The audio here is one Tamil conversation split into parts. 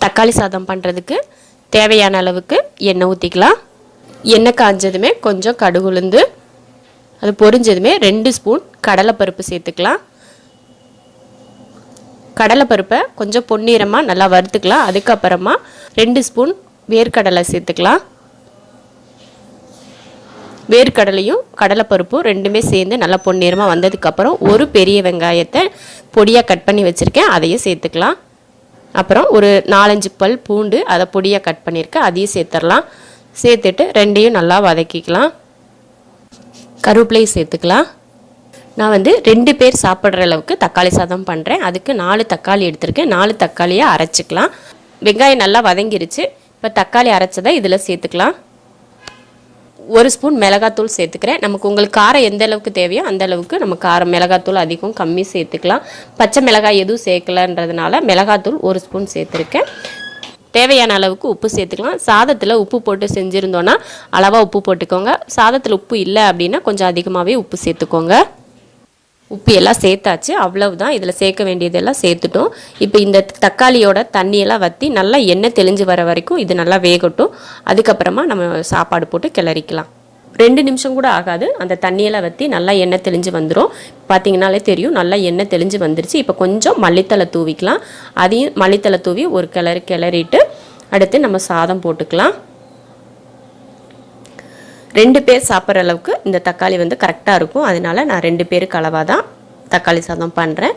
தக்காளி சாதம் பண்ணுறதுக்கு தேவையான அளவுக்கு எண்ணெய் ஊற்றிக்கலாம். எண்ணெய் காஞ்சதுமே கொஞ்சம் கடுகு உளுந்து, அது பொரிஞ்சதுமே 2 ஸ்பூன் கடலைப்பருப்பு சேர்த்துக்கலாம். கடலைப்பருப்பை கொஞ்சம் பொன்னிறமாக நல்லா வறுத்துக்கலாம். அதுக்கப்புறமா 2 ஸ்பூன் வேர்க்கடலை சேர்த்துக்கலாம். வேர்க்கடலையும் கடலைப்பருப்பும் ரெண்டுமே சேர்ந்து நல்லா பொன்னிறமாக வந்ததுக்கப்புறம் ஒரு பெரிய வெங்காயத்தை பொடியாக கட் பண்ணி வச்சுருக்கேன், அதையும் சேர்த்துக்கலாம். அப்புறம் ஒரு 4-5 பல் பூண்டு அதை பொடியாக கட் பண்ணியிருக்கேன், அதையும் சேர்த்துடலாம். சேர்த்துட்டு ரெண்டையும் நல்லா வதக்கிக்கலாம். கருவேப்பிலையும் சேர்த்துக்கலாம். நான் 2 பேர் சாப்பிட்ற அளவுக்கு தக்காளி சாதம் பண்ணுறேன். அதுக்கு 4 தக்காளி எடுத்திருக்கேன். 4 தக்காளியை அரைச்சிக்கலாம். வெங்காயம் நல்லா வதங்கிருச்சு. இப்போ தக்காளி அரைச்சதை இதில் சேர்த்துக்கலாம். 1 ஸ்பூன் மிளகாத்தூள் சேர்த்துக்கிறேன். நமக்கு உங்களுக்கு காரம் எந்த அளவுக்கு தேவையோ அந்த அளவுக்கு நம்ம காரம் மிளகாத்தூள் அதிகம் கம்மி சேர்த்துக்கலாம். பச்சை மிளகாய் எதுவும் சேர்க்கலன்றதுனால மிளகாத்தூள் 1 ஸ்பூன் சேர்த்துருக்கேன். தேவையான அளவுக்கு உப்பு சேர்த்துக்கலாம். சாதத்தில் உப்பு போட்டு செஞ்சுருந்தோன்னா அளவாக உப்பு போட்டுக்கோங்க. சாதத்தில் உப்பு இல்லை அப்படின்னா கொஞ்சம் அதிகமாகவே உப்பு சேர்த்துக்கோங்க. உப்பு எல்லாம் சேர்த்தாச்சு, அவ்வளவுதான். இதில் சேர்க்க வேண்டியதெல்லாம் சேர்த்துட்டோம். இப்போ இந்த தக்காளியோட தண்ணியெல்லாம் வற்றி நல்லா எண்ணெய் தெளிஞ்சு வர வரைக்கும் இது நல்லா வேகட்டும். அதுக்கப்புறமா நம்ம சாப்பாடு போட்டு கிளறிக்கலாம். 2 நிமிஷம் கூட ஆகாது. அந்த தண்ணியெல்லாம் வற்றி நல்லா எண்ணெய் தெளிஞ்சு வந்துடும். பார்த்தீங்கன்னாலே தெரியும் நல்லா எண்ணெய் தெளிஞ்சு வந்துருச்சு. இப்போ கொஞ்சம் மல்லித்தலை தூவிக்கலாம். அதையும் மல்லித்தலை தூவி ஒரு கிளறிட்டு அடுத்து நம்ம சாதம் போட்டுக்கலாம். 2 பேர் சாப்பிட்ற அளவுக்கு இந்த தக்காளி கரெக்டாக இருக்கும். அதனால நான் 2 பேருக்கு அளவாக தான் தக்காளி சாதம் பண்ணுறேன்.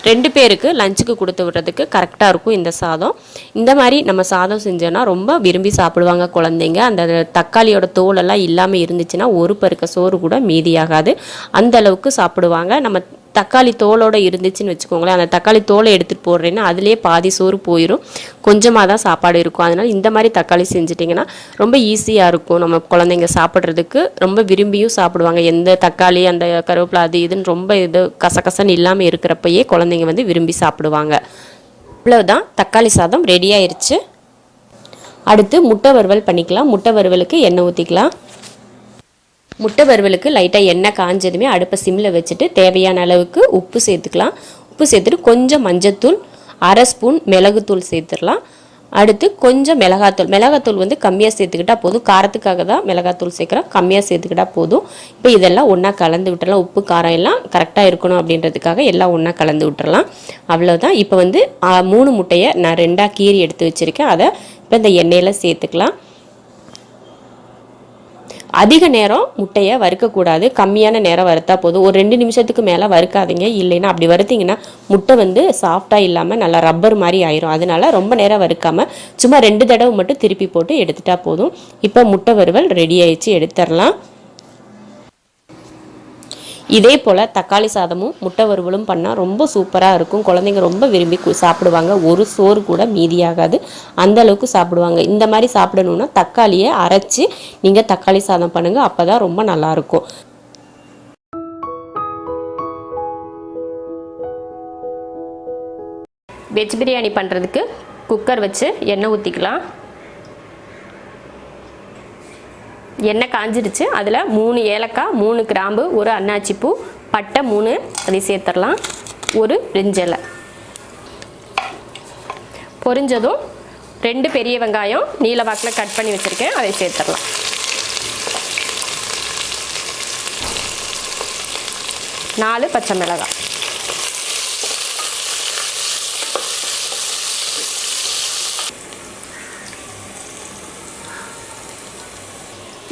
2 பேருக்கு லஞ்சுக்கு கொடுத்து விடுறதுக்கு கரெக்டாக இருக்கும் இந்த சாதம். இந்த மாதிரி நம்ம சாதம் செஞ்சோன்னா ரொம்ப விரும்பி சாப்பிடுவாங்க குழந்தைங்க. அந்த தக்காளியோட தோலெல்லாம் இல்லாமல் இருந்துச்சுன்னா ஒரு பருக்க சோறு கூட மீதியாகாது. அந்த அளவுக்கு சாப்பிடுவாங்க. நம்ம தக்காளி தோலோடு இருந்துச்சுன்னு வச்சுக்கோங்களேன், அந்த தக்காளி தோலை எடுத்துகிட்டு போடுறேன்னா அதுலேயே பாதி சோறு போயிடும். கொஞ்சமாக தான் சாப்பாடு இருக்கும். அதனால் இந்த மாதிரி தக்காளி செஞ்சிட்டிங்கன்னா ரொம்ப ஈஸியாக இருக்கும். நம்ம குழந்தைங்க சாப்பிட்றதுக்கு ரொம்ப விரும்பியும் சாப்பிடுவாங்க. எந்த தக்காளி அந்த கருவேப்பிலை அது இதுன்னு ரொம்ப இது கசகசன்னு இல்லாமல் இருக்கிறப்பயே குழந்தைங்க விரும்பி சாப்பிடுவாங்க. இவ்வளவுதான், தக்காளி சாதம் ரெடி ஆயிடுச்சு. அடுத்து முட்டை வறுவல் பண்ணிக்கலாம். முட்டை வறுவலுக்கு எண்ணெய் ஊற்றிக்கலாம். முட்டை வறுவலுக்கு லைட்டாக எண்ணெய் காஞ்சதுமே அடுப்பை சிம்மில் வச்சுட்டு தேவையான அளவுக்கு உப்பு சேர்த்துக்கலாம். உப்பு சேர்த்துட்டு கொஞ்சம் மஞ்சத்தூள், 1/2 ஸ்பூன் மிளகுத்தூள் சேர்த்துடலாம். அடுத்து கொஞ்சம் மிளகாத்தூள் கம்மியாக சேர்த்துக்கிட்டால் போதும். காரத்துக்காக தான் மிளகாத்தூள் சேர்க்குறோம், கம்மியாக சேர்த்துக்கிட்டால் போதும். இப்போ இதெல்லாம் ஒன்றா கலந்து விட்டுறலாம். உப்பு காரம் எல்லாம் கரெக்டாக இருக்கணும் அப்படின்றதுக்காக எல்லாம் ஒன்றா கலந்து விட்டுறலாம். அவ்வளோதான். இப்போ 3 முட்டையை நான் 2ஆக கீறி எடுத்து வச்சுருக்கேன். அதை இப்போ இந்த எண்ணெயில் சேர்த்துக்கலாம். அதிக நேரம் முட்டையை வறுக்கக்கூடாது, கம்மியான நேரம் வறுத்தா போதும். ஒரு 2 நிமிஷத்துக்கு மேலே வறுக்காதீங்க. இல்லைன்னா அப்படி வறுத்திங்கன்னா முட்டை சாஃப்டாக இல்லாமல் நல்லா ரப்பர் மாதிரி ஆயிரும். அதனால ரொம்ப நேரம் வறுக்காமல் சும்மா 2 தடவை மட்டும் திருப்பி போட்டு எடுத்துட்டா போதும். இப்போ முட்டை வறுவல் ரெடி ஆயிடுச்சு, எடுத்துடலாம். இதே போல் தக்காளி சாதமும் முட்டை வறுவலும் பண்ணால் ரொம்ப சூப்பராக இருக்கும். குழந்தைங்க ரொம்ப விரும்பி சாப்பிடுவாங்க. ஒரு சோறு கூட மீதியாகாது, அந்த அளவுக்கு சாப்பிடுவாங்க. இந்த மாதிரி சாப்பிடணுன்னா தக்காளியை அரைச்சி நீங்கள் தக்காளி சாதம் பண்ணுங்கள், அப்போ தான் ரொம்ப நல்லாயிருக்கும். வெஜ் பிரியாணி பண்ணுறதுக்கு குக்கர் வச்சு எண்ணெய் ஊற்றிக்கலாம். எண்ணெய் காஞ்சிடுச்சு. அதில் 3 ஏலக்காய், 3 கிராம்பு, 1 அன்னாச்சி பூ, பட்டை 3 அதை சேர்த்துடலாம். ஒரு பிரிஞ்சலை பொரிஞ்சதும் 2 பெரிய வெங்காயம் நீல வாக்கில் கட் பண்ணி வச்சுருக்கேன், அதை சேர்த்துடலாம். நாலு பச்சை மிளகாய்,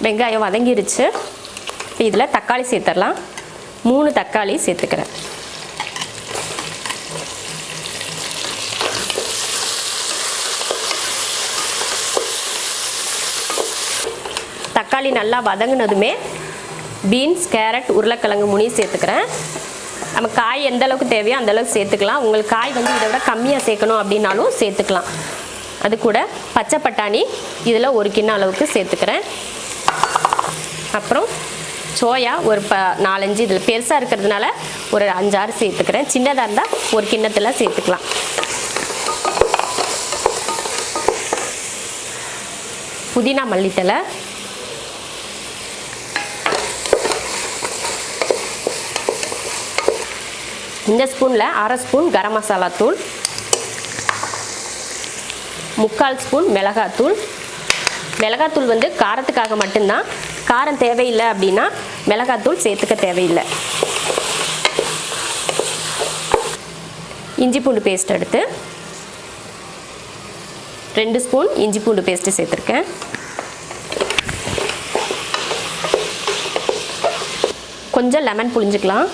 வெங்காயம் வதங்கிருச்சு. இப்போ இதில் தக்காளி சேர்த்துடலாம். 3 தக்காளி சேர்த்துக்கிறேன். தக்காளி நல்லா வதங்கினதுமே பீன்ஸ், கேரட், உருளைக்கிழங்கு முனி சேர்த்துக்கிறேன். நம்ம காய் எந்த அளவுக்கு தேவையோ அந்த அளவுக்கு சேர்த்துக்கலாம். உங்களுக்கு காய் இதை விட கம்மியாக சேர்க்கணும் அப்படின்னாலும் சேர்த்துக்கலாம். அது கூட பச்சை பட்டாணி இதில் 1 கிண்ணம் அளவுக்கு சேர்த்துக்கிறேன். அப்புறம் சோயா ஒரு 4-5, இதில் பெருசாக இருக்கிறதுனால ஒரு 5-6 சேர்த்துக்கிறேன். சின்னதாக இருந்தால் 1 கிண்ணத்தில் சேர்த்துக்கலாம். புதினா மல்லித்தலை, இந்த ஸ்பூனில் 1/2 ஸ்பூன் கரம் மசாலா தூள், 3/4 ஸ்பூன் மிளகாத்தூள். மிளகாத்தூள் வந்து காரத்துக்காக மட்டும்தான், காரம் தேவையில்லை அப்படின்னா மிளகாத்தூள் சேர்த்துக்க தேவையில்லை. இஞ்சி பூண்டு பேஸ்ட் எடுத்து 2 ஸ்பூன் இஞ்சி பூண்டு பேஸ்ட்டு சேர்த்துருக்கேன். கொஞ்சம் லெமன் புழிஞ்சிக்கலாம்.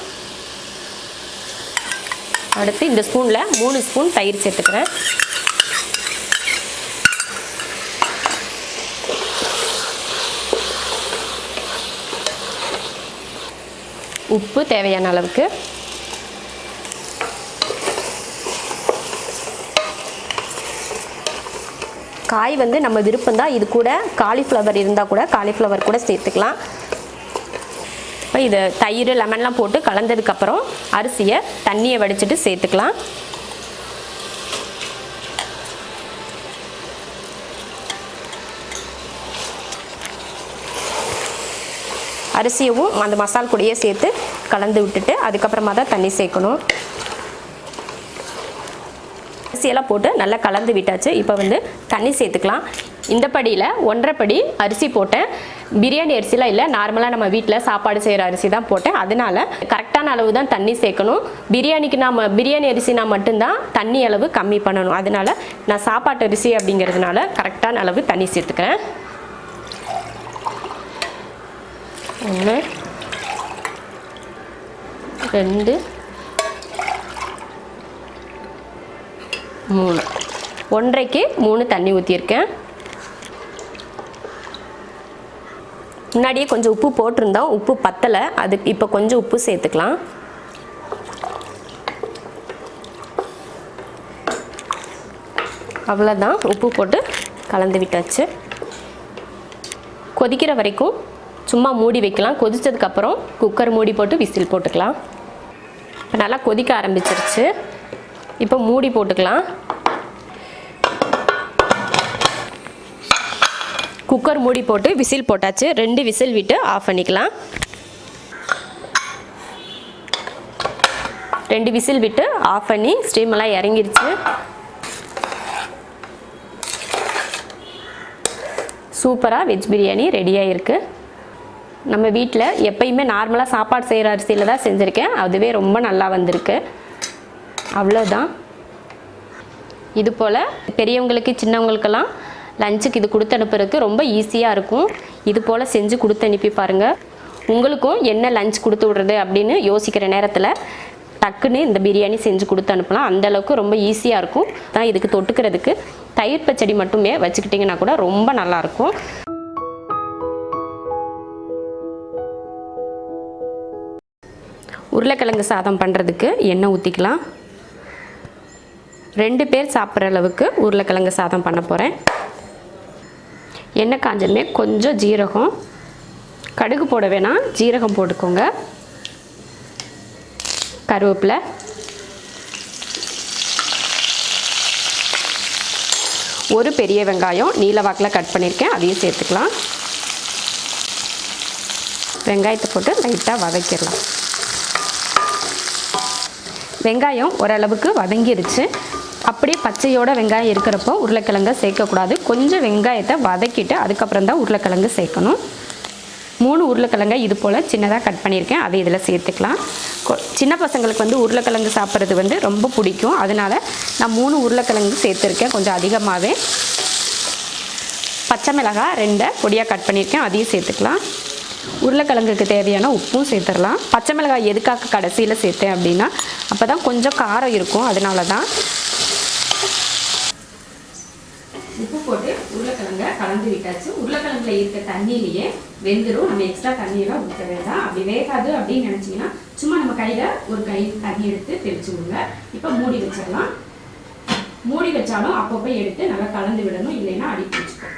அடுத்து இந்த ஸ்பூனில் 3 ஸ்பூன் தயிர் சேர்த்துக்கிறேன். உப்பு தேவையான அளவுக்கு. காய் வந்து நம்ம விருப்பம்தான், இது கூட காலிஃப்ளவர் இருந்தால் கூட காலிஃப்ளவர் கூட சேர்த்துக்கலாம். இப்போ இது தயிர் லெமன்லாம் போட்டு கலந்ததுக்கப்புறம் அரிசியை தண்ணியை வடிச்சிட்டு சேர்த்துக்கலாம். அரிசியவும் அந்த மசால் கூடயே சேர்த்து கலந்து விட்டுட்டு அதுக்கப்புறமா தான் தண்ணி சேர்க்கணும். அரிசியெல்லாம் போட்டு நல்லா கலந்து விட்டாச்சு. இப்போ வந்து தண்ணி சேர்த்துக்கலாம். இந்த படியில் 1.5 படி அரிசி போட்டேன். பிரியாணி அரிசிலாம் இல்லை, நார்மலாக நம்ம வீட்டில் சாப்பாடு செய்கிற அரிசி தான் போட்டேன். அதனால கரெக்டான அளவு தான் தண்ணி சேர்க்கணும். பிரியாணி அரிசினா மட்டும்தான் தண்ணி அளவு கம்மி பண்ணணும். அதனால நான் சாப்பாட்டு அரிசி அப்படிங்கிறதுனால கரெக்டான அளவு தண்ணி சேர்த்துக்கிறேன். 1 2 3 1.5க்கு 3 தண்ணி ஊற்றியிருக்கேன். முன்னாடியே கொஞ்சம் உப்பு போட்டிருந்தோம், உப்பு பத்தலை, அதுக்கு இப்போ கொஞ்சம் உப்பு சேர்த்துக்கலாம். அவ்வளோதான், உப்பு போட்டு கலந்து விட்டாச்சு. கொதிக்கிற வரைக்கும் சும்மா மூடி வைக்கலாம். கொதித்ததுக்கப்புறம் குக்கர் மூடி போட்டு விசில் போட்டுக்கலாம். இப்போ நல்லா கொதிக்க ஆரம்பிச்சிருச்சு. இப்போ மூடி போட்டுக்கலாம். குக்கர் மூடி போட்டு விசில் போட்டாச்சு. 2 விசில் விட்டு ஆஃப் பண்ணிக்கலாம். 2 விசில் விட்டு ஆஃப் பண்ணி ஸ்டீமெல்லாம் இறங்கிருச்சு. சூப்பராக வெஜ் பிரியாணி ரெடியாக இருக்குது. நம்ம வீட்டில் எப்பயுமே நார்மலாக சாப்பாடு செய்கிற அரிசியில் தான் செஞ்சுருக்கேன். அதுவே ரொம்ப நல்லா வந்திருக்கு. அவ்வளோதான். இது போல் பெரியவங்களுக்கு சின்னவங்களுக்கெல்லாம் லஞ்சுக்கு இது கொடுத்து அனுப்புறதுக்கு ரொம்ப ஈஸியாக இருக்கும். இது போல் செஞ்சு கொடுத்து அனுப்பி பாருங்கள். உங்களுக்கும் என்ன லஞ்ச் கொடுத்து விட்றது அப்படின்னு யோசிக்கிற நேரத்தில் டக்குன்னு இந்த பிரியாணி செஞ்சு கொடுத்து அனுப்பலாம். அந்தளவுக்கு ரொம்ப ஈஸியாக இருக்கும். தான் இதுக்கு தொட்டுக்கிறதுக்கு தயிர் பச்சடி மட்டுமே வச்சுக்கிட்டிங்கன்னா கூட ரொம்ப நல்லாயிருக்கும். உருளைக்கிழங்கு சாதம் பண்ணுறதுக்கு எண்ணெய் ஊற்றிக்கலாம். 2 பேர் சாப்பிட்ற அளவுக்கு உருளைக்கிழங்கு சாதம் பண்ண போகிறேன். எண்ணெய் காஞ்சதுமே கொஞ்சம் ஜீரகம், கடுகு போட வேணாம், ஜீரகம் போட்டுக்கோங்க. கருவேப்பிலை, ஒரு பெரிய வெங்காயம் நீல வாக்கில் கட் பண்ணியிருக்கேன், அதையும் சேர்த்துக்கலாம். வெங்காயத்தை போட்டு லைட்டாக வதக்கிடலாம். வெங்காயம் ஓரளவுக்கு வதங்கிருச்சு. அப்படியே பச்சையோட வெங்காயம் இருக்கிறப்போ உருளைக்கிழங்கை சேர்க்கக்கூடாது. கொஞ்சம் வெங்காயத்தை வதக்கிட்டு அதுக்கப்புறம் தான் உருளைக்கிழங்கு சேர்க்கணும். 3 உருளைக்கிழங்கை இது போல் சின்னதாக கட் பண்ணியிருக்கேன், அதை இதில் சேர்த்துக்கலாம். சின்ன பசங்களுக்கு வந்து உருளைக்கிழங்கு சாப்பிட்றது வந்து ரொம்ப பிடிக்கும். அதனால் நான் 3 உருளைக்கிழங்கு சேர்த்துருக்கேன், கொஞ்சம் அதிகமாகவே. பச்சை மிளகாய் 2 பொடியாக கட் பண்ணியிருக்கேன், அதையும் சேர்த்துக்கலாம். உருளைக்கிழங்குக்கு தேவையான உப்பும் சேர்த்துடலாம். பச்சை மிளகாய் எதுக்காக கடைசியில் சேர்த்தேன் அப்படின்னா அப்போ தான் கொஞ்சம் காரம் இருக்கும், அதனால தான். உப்பு போட்டு உருளைக்கிழங்கை கலந்து விட்டாச்சு. உருளைக்கிழங்குல இருக்க தண்ணியிலேயே வெந்துடும். நம்ம எக்ஸ்ட்ரா தண்ணியெல்லாம் ஊற்ற வேண்டாம். அப்படி வேகாது அப்படின்னு நினச்சிங்கன்னா சும்மா நம்ம கையில் ஒரு கை தண்ணி எடுத்து தெளிச்சு விடுங்க. இப்போ மூடி வச்சிடலாம். மூடி வச்சாலும் அப்பப்போ எடுத்து நல்லா கலந்து விடணும், இல்லைன்னா அடி பிடிச்சிக்கும்.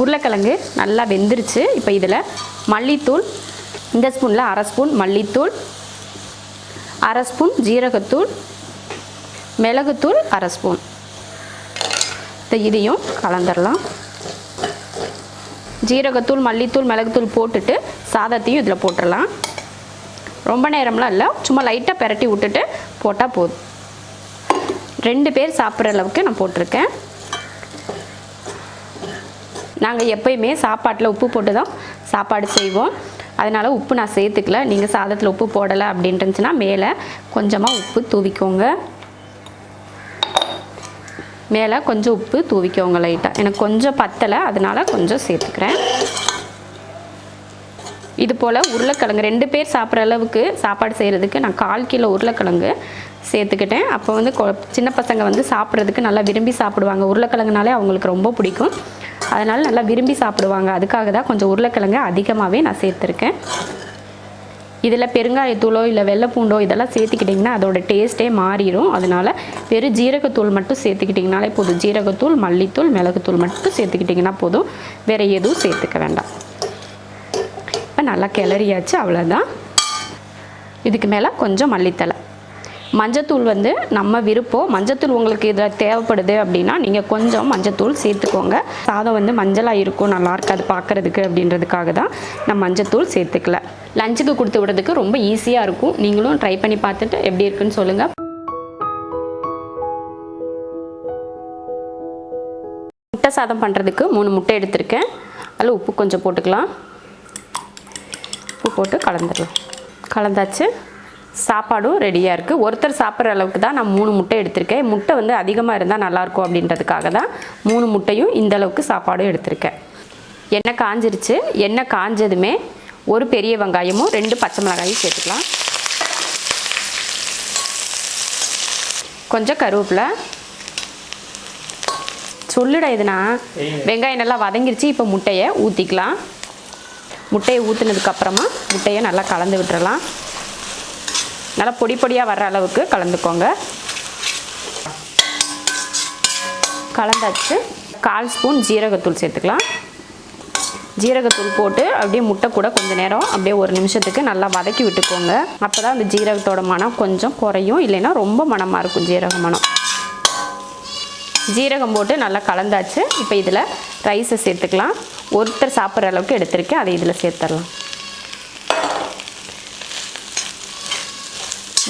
உருளைக்கிழங்கு நல்லா வெந்துருச்சு. இப்போ இதில் மல்லித்தூள், இந்த ஸ்பூனில் 1/2 ஸ்பூன் மல்லித்தூள், 1/2 ஸ்பூன் ஜீரகத்தூள், மிளகுத்தூள் 1/2 ஸ்பூன், இதையும் கலந்துடலாம். ஜீரகத்தூள், மல்லித்தூள், மிளகுத்தூள் போட்டுட்டு சாதத்தையும் இதில் போட்டுடலாம். ரொம்ப நேரம்லாம் இல்லை, சும்மா லைட்டாக பெரட்டி விட்டுட்டு போட்டால் போதும். 2 பேர் சாப்பிட்ற அளவுக்கு நான் போட்டிருக்கேன். நாங்கள் எப்போயுமே சாப்பாட்டில் உப்பு போட்டு தான் சாப்பாடு செய்வோம். அதனால் உப்பு நான் சேர்த்துக்கல. நீங்கள் சாதத்தில் உப்பு போடலை அப்படின்ட்டுச்சுன்னா மேலே கொஞ்சமாக உப்பு தூவிக்கோங்க. மேலே கொஞ்சம் உப்பு தூவிக்கோங்க லைட்டாக. எனக்கு கொஞ்சம் பத்தலை, அதனால் கொஞ்சம் சேர்த்துக்கிறேன். இது போல் உருளைக்கிழங்கு 2 பேர் சாப்பிட்ற அளவுக்கு சாப்பாடு செய்கிறதுக்கு நான் 1/4 கிலோ உருளைக்கிழங்கு சேர்த்துக்கிட்டேன். அப்போ வந்து சின்ன பசங்க வந்து சாப்பிட்றதுக்கு நல்லா விரும்பி சாப்பிடுவாங்க. உருளைக்கிழங்குனாலே அவங்களுக்கு ரொம்ப பிடிக்கும். அதனால் நல்லா விரும்பி சாப்பிடுவாங்க. அதுக்காக தான் கொஞ்சம் உருளைக்கிழங்கு அதிகமாகவே நான் சேர்த்துருக்கேன். இதில் பெருங்காயத்தூளோ இல்லை வெள்ளைப்பூண்டோ இதெல்லாம் சேர்த்துக்கிட்டிங்கன்னா அதோட டேஸ்ட்டே மாறிடும். அதனால் வெறும் ஜீரகத்தூள் மட்டும் சேர்த்துக்கிட்டிங்கனாலே போதும். ஜீரகத்தூள், மல்லித்தூள், மிளகுத்தூள் மட்டும் சேர்த்துக்கிட்டிங்கன்னா போதும். வேறு எதுவும் சேர்த்துக்க வேண்டாம். இப்போ நல்லா கிளறியாச்சு, அவ்வளோதான். இதுக்கு மேலே கொஞ்சம் மல்லித்தலை. மஞ்சத்தூள் வந்து நம்ம விருப்பம். மஞ்சத்தூள் உங்களுக்கு இதில் தேவைப்படுது அப்படின்னா நீங்கள் கொஞ்சம் மஞ்சத்தூள் சேர்த்துக்கோங்க. சாதம் வந்து மஞ்சளாக இருக்கும், நல்லா இருக்காது பார்க்குறதுக்கு அப்படின்றதுக்காக தான் நான் மஞ்சத்தூள் சேர்த்துக்கல. லஞ்சுக்கு கொடுத்து விடுறதுக்கு ரொம்ப ஈஸியாக இருக்கும். நீங்களும் ட்ரை பண்ணி பார்த்துட்டு எப்படி இருக்குன்னு சொல்லுங்கள். முட்டை சாதம் பண்ணுறதுக்கு 3 முட்டை எடுத்திருக்கேன். அதில் உப்பு கொஞ்சம் போட்டுக்கலாம். உப்பு போட்டு கலந்துடலாம். கலந்தாச்சு. சாப்பாடும் ரெடியாக இருக்குது. ஒருத்தர் சாப்பிட்ற அளவுக்கு தான் நான் 3 முட்டை எடுத்திருக்கேன். முட்டை வந்து அதிகமாக இருந்தால் நல்லாயிருக்கும் அப்படின்றதுக்காக தான் 3 முட்டையும் இந்த அளவுக்கு சாப்பாடும் எடுத்திருக்கேன். எண்ணெய் காஞ்சிருச்சு. எண்ணெய் காஞ்சதுமே ஒரு பெரிய வெங்காயமும் 2 பச்சை மிளகாயும் சேர்த்துக்கலாம். கொஞ்சம் கருவேப்பிலை. சொல்லுடா இதுனா வெங்காயம் நல்லா வதங்கிருச்சு. இப்போ முட்டையை ஊற்றிக்கலாம். முட்டையை ஊற்றினதுக்கப்புறமா முட்டையை நல்லா கலந்து விட்டுறலாம். நல்லா பொடி பொடியாக வர்ற அளவுக்கு கலந்துக்கோங்க. கலந்தாச்சு. 1/4 ஸ்பூன் ஜீரகத்தூள் சேர்த்துக்கலாம். ஜீரகத்தூள் போட்டு அப்படியே முட்டை கூட கொஞ்சம் நேரம் அப்படியே 1 நிமிஷத்துக்கு நல்லா வதக்கி விட்டுக்கோங்க. அப்போ தான் அந்த ஜீரகத்தோட மனம் கொஞ்சம் குறையும், இல்லைன்னா ரொம்ப மணமாக இருக்கும் ஜீரக மனம். ஜீரகம் போட்டு நல்லா கலந்தாச்சு. இப்போ இதில் ரைஸை சேர்த்துக்கலாம். ஒருத்தர் சாப்பிட்ற அளவுக்கு எடுத்திருக்கேன், அதை இதில் சேர்த்துடலாம்.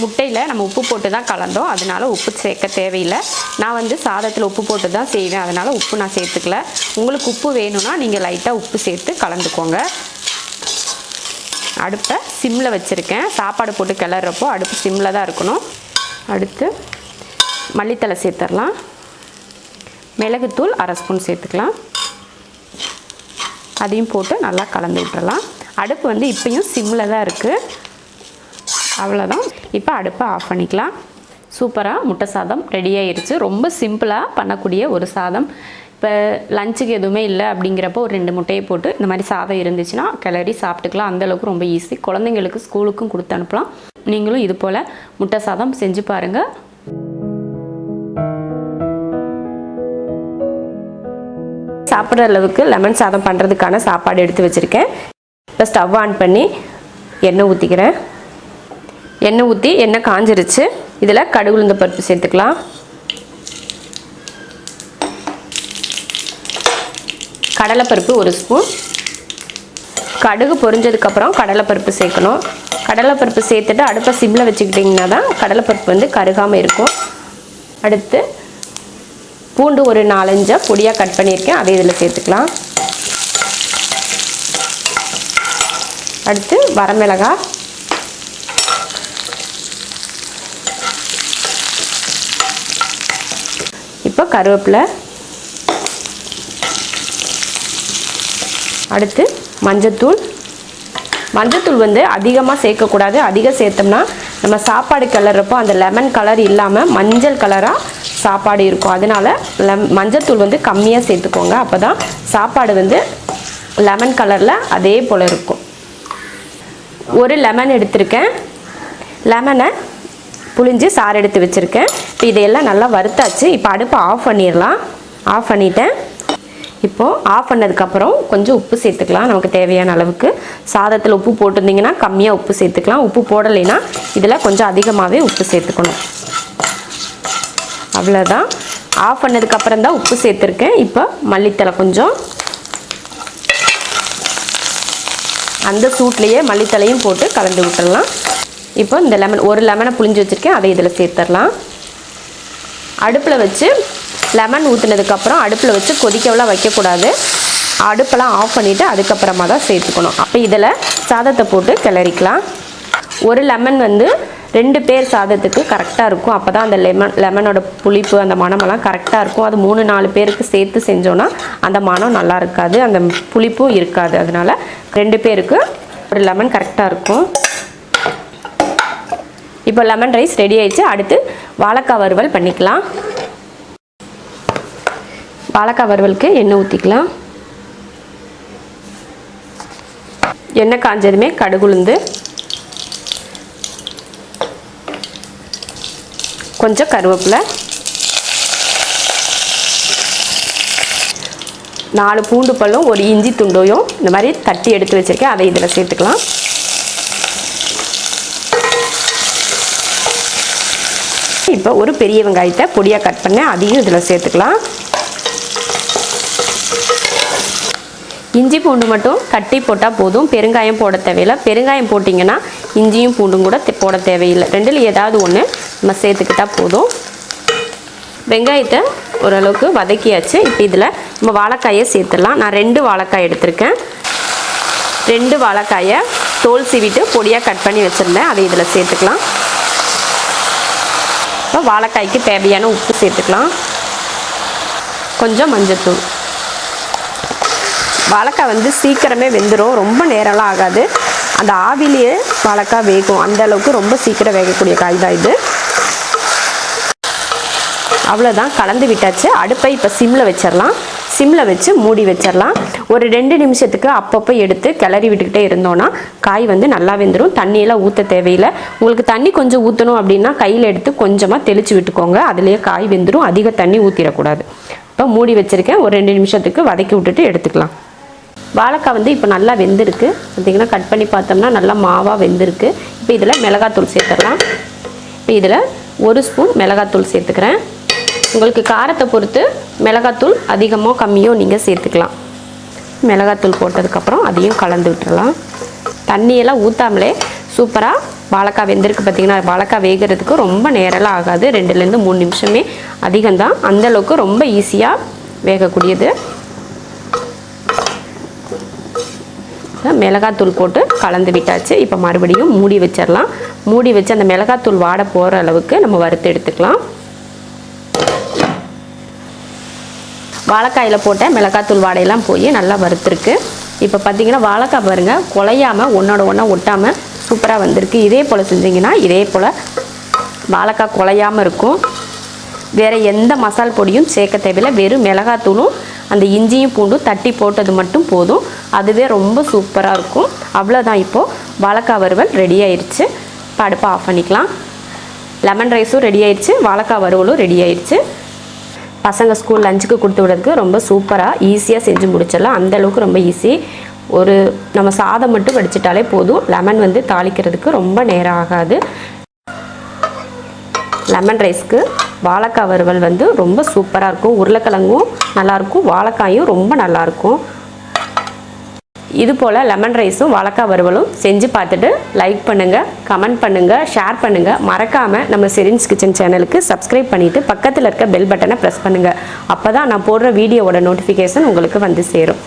முட்டையில் நம்ம உப்பு போட்டு தான் கலந்தோம், அதனால் உப்பு சேர்க்க தேவையில்லை. நான் வந்து சாதத்தில் உப்பு போட்டு தான் செய்வேன், அதனால் உப்பு நான் சேர்த்துக்கல. உங்களுக்கு உப்பு வேணும்னா நீங்கள் லைட்டாக உப்பு சேர்த்து கலந்துக்கோங்க. அடுப்பை சிம்மில் வச்சுருக்கேன். சாப்பாடு போட்டு கிளறப்போ அடுப்பு சிம்மில் தான் இருக்கணும். அடுத்து மல்லித்தலை சேர்த்துடலாம். மிளகுத்தூள் 1/2 ஸ்பூன் சேர்த்துக்கலாம். அதையும் போட்டு நல்லா கலந்து விட்டுறலாம். அடுப்பு வந்து இப்போயும் சிம்மில் தான் இருக்குது. அவ்வளோதான். இப்போ அடுப்பை ஆஃப் பண்ணிக்கலாம். சூப்பராக முட்டை சாதம் ரெடி ஆயிடுச்சு. ரொம்ப சிம்பிளாக பண்ணக்கூடிய ஒரு சாதம். இப்போ லஞ்சுக்கு எதுவுமே இல்லை அப்படிங்கிறப்போ ஒரு 2 முட்டையை போட்டு இந்த மாதிரி சாதம் இருந்துச்சுன்னா கிளறி சாப்பிட்டுக்கலாம். அந்தளவுக்கு ரொம்ப ஈஸி. குழந்தைங்களுக்கு ஸ்கூலுக்கும் கொடுத்து அனுப்பலாம். நீங்களும் இது போல் முட்டை சாதம் செஞ்சு பாருங்கள். சாப்பிட்ற அளவுக்கு லெமன் சாதம் பண்ணுறதுக்கான சாப்பாடு எடுத்து வச்சுருக்கேன். இப்போ ஸ்டவ் ஆன் பண்ணி எண்ணெய் ஊற்றிக்கிறேன். எண்ணெய் ஊற்றி எண்ணெய் காஞ்சிருச்சு. இதில் கடுகு உளுந்த பருப்பு சேர்த்துக்கலாம். கடலைப்பருப்பு 1 ஸ்பூன். கடுகு பொரிஞ்சதுக்கப்புறம் கடலைப்பருப்பு சேர்க்கணும். கடலைப்பருப்பு சேர்த்துட்டு அடுப்பை சிம்மில் வச்சுக்கிட்டிங்கன்னா தான் கடலைப்பருப்பு வந்து கருகாமல் இருக்கும். அடுத்து பூண்டு ஒரு 4-5 பொடியாக கட் பண்ணியிருக்கேன், அதை இதில் சேர்த்துக்கலாம். அடுத்து வரமிளகாய், இப்போ கருவேப்பிலை, அடுத்து மஞ்சத்தூள். மஞ்சத்தூள் வந்து அதிகமாக சேர்க்கக்கூடாது. அதிகம் சேர்த்தோம்னா நம்ம சாப்பாடு கிளறப்போ அந்த லெமன் கலர் இல்லாமல் மஞ்சள் கலராக சாப்பாடு இருக்கும். அதனால் மஞ்சத்தூள் வந்து கம்மியாக சேர்த்துக்கோங்க. அப்போ தான் சாப்பாடு வந்து லெமன் கலரில் அதே போல் இருக்கும். ஒரு லெமன் எடுத்திருக்கேன். லெமனை புளிஞ்சு சாறு எடுத்து வச்சுருக்கேன். இப்போ இதையெல்லாம் நல்லா வறுத்தாச்சு. இப்போ அடுப்பை ஆஃப் பண்ணிடலாம். ஆஃப் பண்ணிட்டேன். இப்போது ஆஃப் பண்ணதுக்கப்புறம் கொஞ்சம் உப்பு சேர்த்துக்கலாம் நமக்கு தேவையான அளவுக்கு. சாதத்தில் உப்பு போட்டிருந்தீங்கன்னா கம்மியாக உப்பு சேர்த்துக்கலாம். உப்பு போடலைன்னா இதில் கொஞ்சம் அதிகமாகவே உப்பு சேர்த்துக்கணும். அவ்வளோதான். ஆஃப் பண்ணதுக்கப்புறம் தான் உப்பு சேர்த்துருக்கேன். இப்போ மல்லித்தலை கொஞ்சம், அந்த சூட்லேயே மல்லித்தலையும் போட்டு கலந்து விட்டுடலாம். இப்போ இந்த ஒரு லெமனை புளிஞ்சு வச்சுருக்கேன், அதை இதில் சேர்த்துடலாம். அடுப்பில் வச்சு லெமன் ஊற்றினதுக்கப்புறம் அடுப்பில் வச்சு கொதிக்கவெல்லாம் வைக்கக்கூடாது. அடுப்பெல்லாம் ஆஃப் பண்ணிவிட்டு அதுக்கப்புறமா தான் சேர்த்துக்கணும். அப்போ இதில் சாதத்தை போட்டு கிளறிக்கலாம். ஒரு லெமன் வந்து 2 பேர் சாதத்துக்கு கரெக்டாக இருக்கும். அப்போ தான் அந்த லெமனோட புளிப்பு அந்த மணமெல்லாம் கரெக்டாக இருக்கும். அது 3-4 பேருக்கு சேர்த்து செஞ்சோன்னா அந்த மணம் நல்லா இருக்காது, அந்த புளிப்பும் இருக்காது. அதனால் 2 பேருக்கு ஒரு லெமன் கரெக்டாக இருக்கும். இப்போ லெமன் ரைஸ் ரெடி ஆயிடுச்சு. அடுத்து வாழைக்காய் வறுவல் பண்ணிக்கலாம். வாழைக்காய் வறுவலுக்கு எண்ணெய் ஊற்றிக்கலாம். எண்ணெய் காஞ்சதுமே கடுகு உளுந்து, கொஞ்சம் கருவேப்பிலை, 4 பூண்டு பல்லும் ஒரு இஞ்சி துண்டையும் இந்த மாதிரி தட்டி எடுத்து வச்சுருக்கேன், அதை இதில் சேர்த்துக்கலாம். இப்போ ஒரு பெரிய வெங்காயத்தை பொடியாக கட் பண்ணேன், அதையும் இதில் சேர்த்துக்கலாம். இஞ்சி பூண்டு மட்டும் தட்டி போட்டால் போதும், பெருங்காயம் போட தேவையில்லை. பெருங்காயம் போட்டிங்கன்னா இஞ்சியும் பூண்டும் கூட போட தேவையில்லை. 2ல் ஏதாவது ஒன்று நம்ம சேர்த்துக்கிட்டால் போதும். வெங்காயத்தை ஓரளவுக்கு வதக்கியாச்சு. இப்போ இதில் நம்ம வாழைக்காயை சேர்த்துடலாம். நான் 2 வாழைக்காய் எடுத்திருக்கேன். 2 வாழைக்காயை தோல் சீவிட்டு பொடியாக கட் பண்ணி வச்சுருந்தேன், அதை இதில் சேர்த்துக்கலாம். இப்போ வாழைக்காய்க்கு தேவையான உப்பு சேர்த்துக்கலாம், கொஞ்சம் மஞ்சள்தூள். வாழைக்காய் வந்து சீக்கிரமே வெந்துடும், ரொம்ப நேரம்லாம் ஆகாது. அந்த ஆவிலேயே வாழைக்காய் வேகும், அந்த அளவுக்கு ரொம்ப சீக்கிரம் வேகக்கூடிய காய் தான் இது. அவ்வளோதான், கலந்து விட்டாச்சு. அடுப்பை இப்போ சிம்மில் வச்சிடலாம். சிம்மில் வச்சு மூடி வச்சிடலாம். ஒரு 2 நிமிஷத்துக்கு அப்பப்போ எடுத்து கிளறி விட்டுக்கிட்டே இருந்தோன்னா காய் வந்து நல்லா வெந்துடும். தண்ணியெல்லாம் ஊற்ற தேவையில்லை. உங்களுக்கு தண்ணி கொஞ்சம் ஊற்றணும் அப்படின்னா கையில் எடுத்து கொஞ்சமாக தெளித்து விட்டுக்கோங்க, அதுலேயே காய் வெந்துடும். அதிக தண்ணி ஊற்றிடக்கூடாது. இப்போ மூடி வச்சுருக்கேன். ஒரு 2 நிமிஷத்துக்கு வதக்கி விட்டுட்டு எடுத்துக்கலாம். வாழைக்காய் வந்து இப்போ நல்லா வெந்திருக்கு. பார்த்திங்கன்னா கட் பண்ணி பார்த்தோம்னா நல்லா மாவாக வெந்திருக்கு. இப்போ இதில் மிளகாத்தூள் சேர்த்துடலாம். இப்போ இதில் 1 ஸ்பூன் மிளகாத்தூள் சேர்த்துக்கிறேன். உங்களுக்கு காரத்தை பொறுத்து மிளகாத்தூள் அதிகமோ கம்மியோ நீங்கள் சேர்த்துக்கலாம். மிளகாத்தூள் போட்டதுக்கப்புறம் அதையும் கலந்து விட்டுறலாம். தண்ணியெல்லாம் ஊற்றாமலே சூப்பராக வாழைக்காய் வெந்திருக்கு. பார்த்திங்கன்னா வாழைக்காய் வேகிறதுக்கு ரொம்ப நேரம்லாம் ஆகாது, 2லேருந்து 3 நிமிஷமே அதிகம்தான். அந்தளவுக்கு ரொம்ப ஈஸியாக வேகக்கூடியது. மிளகாத்தூள் போட்டு கலந்து விட்டாச்சு. இப்போ மறுபடியும் மூடி வச்சிடலாம். மூடி வச்சு அந்த மிளகாத்தூள் வாட போகிற அளவுக்கு நம்ம வறுத்து எடுத்துக்கலாம். வாழைக்காயில் போட்ட மிளகாத்தூள் வாடையெல்லாம் போய் நல்லா வறுத்துருக்கு. இப்போ பார்த்திங்கன்னா வாழைக்காய் பாருங்கள், குலையாமல் ஒன்றோட ஒன்றா ஒட்டாமல் சூப்பராக வந்திருக்கு. இதே போல் செஞ்சிங்கன்னா இதே போல் வாழைக்காய் குலையாமல் இருக்கும். வேறு எந்த மசால் பொடியும் சேர்க்க தேவையில்லை. வெறும் மிளகாத்தூளும் அந்த இஞ்சியும் பூண்டும் தட்டி போட்டது மட்டும் போதும், அதுவே ரொம்ப சூப்பராக இருக்கும். அவ்வளோதான், இப்போது வாழைக்காய் வறுவல் ரெடி ஆயிடுச்சு. இப்போ அடுப்பை ஆஃப் பண்ணிக்கலாம். லெமன் ரைஸும் ரெடி ஆயிடுச்சு, வாழைக்காய் வறுவலும் ரெடி ஆயிடுச்சு. பசங்க ஸ்கூல் லஞ்சுக்கு கொடுத்து விடுறதுக்கு ரொம்ப சூப்பராக ஈஸியாக செஞ்சு முடிச்சிடலாம். அந்தளவுக்கு ரொம்ப ஈஸி. ஒரு நம்ம சாதம் மட்டும் வடிச்சிட்டாலே போதும். லெமன் வந்து தாளிக்கிறதுக்கு ரொம்ப நேரம் ஆகாது. லெமன் ரைஸ்க்கு வாழைக்காய் வறுவல் வந்து ரொம்ப சூப்பராக இருக்கும். உருளைக்கிழங்கும் நல்லாயிருக்கும், வாழைக்காயும் ரொம்ப நல்லாயிருக்கும். இது போல் லெமன் ரைஸும் வாழைக்காய் வறுவலும் செஞ்சு பார்த்துட்டு லைக் பண்ணுங்கள், கமெண்ட் பண்ணுங்கள், ஷேர் பண்ணுங்கள். மறக்காமல் நம்ம செரின்ஸ் கிச்சன் சேனலுக்கு சப்ஸ்கிரைப் பண்ணிவிட்டு பக்கத்தில் இருக்க பெல் பட்டனை ப்ரெஸ் பண்ணுங்கள். அப்போ தான் நான் போடுற வீடியோவோட நோட்டிஃபிகேஷன் உங்களுக்கு வந்து சேரும்.